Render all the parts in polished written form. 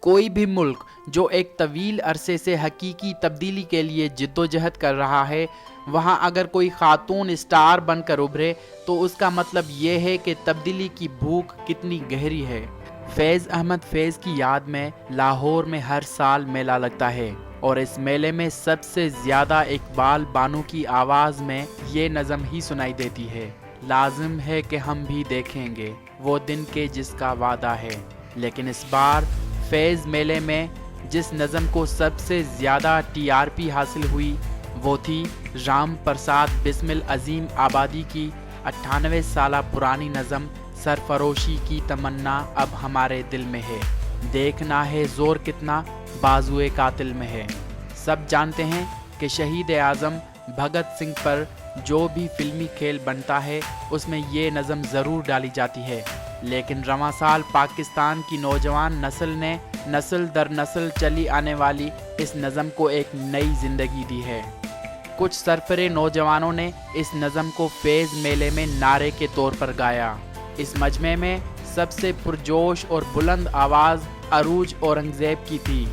کوئی بھی ملک جو ایک طویل عرصے سے حقیقی تبدیلی کے لیے جدوجہد کر رہا ہے، وہاں اگر کوئی خاتون اسٹار بن کر ابھرے تو اس کا مطلب یہ ہے کہ تبدیلی کی بھوک کتنی گہری ہے۔ فیض احمد فیض کی یاد میں لاہور میں ہر سال میلہ لگتا ہے، اور اس میلے میں سب سے زیادہ اقبال بانو کی آواز میں یہ نظم ہی سنائی دیتی ہے: لازم ہے کہ ہم بھی دیکھیں گے وہ دن کے جس کا وعدہ ہے۔ لیکن اس بار فیض میلے میں جس نظم کو سب سے زیادہ TRP حاصل ہوئی وہ تھی رام پرساد بسمل عظیم آبادی کی 98 سالہ پرانی نظم سرفروشی کی تمنا اب ہمارے دل میں ہے، دیکھنا ہے زور کتنا بازوئے قاتل میں ہے۔ سب جانتے ہیں کہ شہید اعظم بھگت سنگھ پر جو بھی فلمی کھیل بنتا ہے اس میں یہ نظم ضرور ڈالی جاتی ہے، لیکن رواں سال پاکستان کی نوجوان نسل نے نسل در نسل چلی آنے والی اس نظم کو ایک نئی زندگی دی ہے۔ کچھ سرفرے نوجوانوں نے اس نظم کو فیض میلے میں نعرے کے طور پر گایا۔ اس مجمع میں سب سے پرجوش اور بلند آواز عروج اورنگزیب کی تھی۔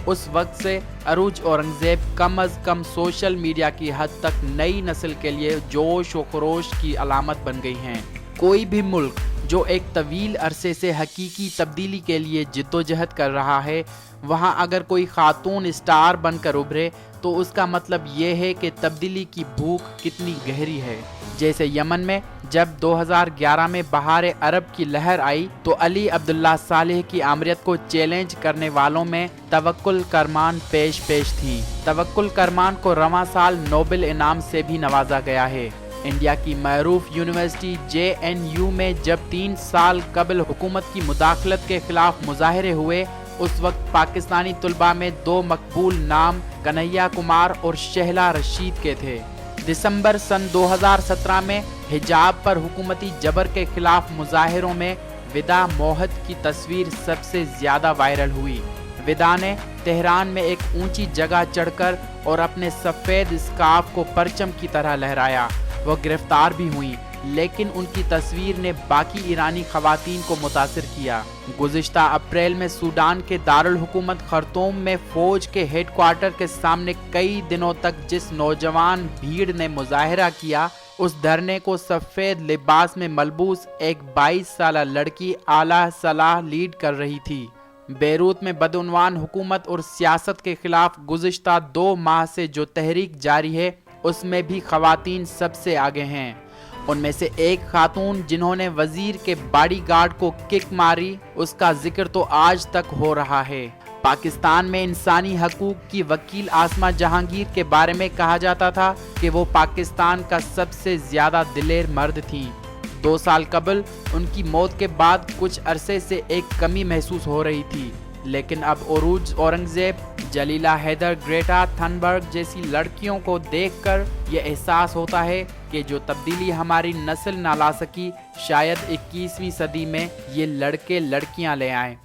اس وقت سے عروج اورنگزیب کم از کم سوشل میڈیا کی حد تک نئی نسل کے لیے جوش و خروش کی علامت بن گئی ہیں۔ کوئی بھی ملک جو ایک طویل عرصے سے حقیقی تبدیلی کے لیے جدوجہد کر رہا ہے، وہاں اگر کوئی خاتون اسٹار بن کر ابھرے تو اس کا مطلب یہ ہے کہ تبدیلی کی بھوک کتنی گہری ہے۔ جیسے یمن میں جب 2011 میں بہار عرب کی لہر آئی تو علی عبداللہ صالح کی آمریت کو چیلنج کرنے والوں میں توکل کرمان پیش تھی۔ توکل کرمان کو رواں سال نوبل انعام سے بھی نوازا گیا ہے۔ انڈیا کی معروف یونیورسٹی JNU میں جب 3 سال قبل حکومت کی مداخلت کے خلاف مظاہرے ہوئے، اس وقت پاکستانی طلباء میں 2 مقبول نام کنہیا کمار اور شہلا رشید کے تھے۔ دسمبر سن 2017 میں حجاب پر حکومتی جبر کے خلاف مظاہروں میں ودا موحد کی تصویر سب سے زیادہ وائرل ہوئی۔ ودا نے تہران میں ایک اونچی جگہ چڑھ کر اور اپنے سفید اسکارف کو پرچم کی طرح لہرایا۔ وہ گرفتار بھی ہوئیں، لیکن ان کی تصویر نے باقی ایرانی خواتین کو متاثر کیا۔ گزشتہ اپریل میں سوڈان کے دارالحکومت خرطوم میں فوج کے ہیڈ کوارٹر کے سامنے کئی دنوں تک جس نوجوان بھیڑ نے مظاہرہ کیا، اس دھرنے کو سفید لباس میں ملبوس ایک 22 سالہ لڑکی اعلیٰ صلاح لیڈ کر رہی تھی۔ بیروت میں بدعنوان حکومت اور سیاست کے خلاف گزشتہ 2 ماہ سے جو تحریک جاری ہے، اس میں بھی خواتین سب سے آگے ہیں۔ ان میں سے ایک خاتون جنہوں نے وزیر کے باڈی گارڈ کو کک ماری، اس کا ذکر تو آج تک ہو رہا ہے۔ پاکستان میں انسانی حقوق کی وکیل عاصمہ جہانگیر کے بارے میں کہا جاتا تھا کہ وہ پاکستان کا سب سے زیادہ دلیر مرد تھیں۔ 2 سال قبل ان کی موت کے بعد کچھ عرصے سے ایک کمی محسوس ہو رہی تھی، لیکن اب عروج اورنگزیب، جلیلہ حیدر، گریٹا تھنبرگ جیسی لڑکیوں کو دیکھ کر یہ احساس ہوتا ہے کہ جو تبدیلی ہماری نسل نہ لا سکی، شاید 21ویں صدی میں یہ لڑکے لڑکیاں لے آئیں۔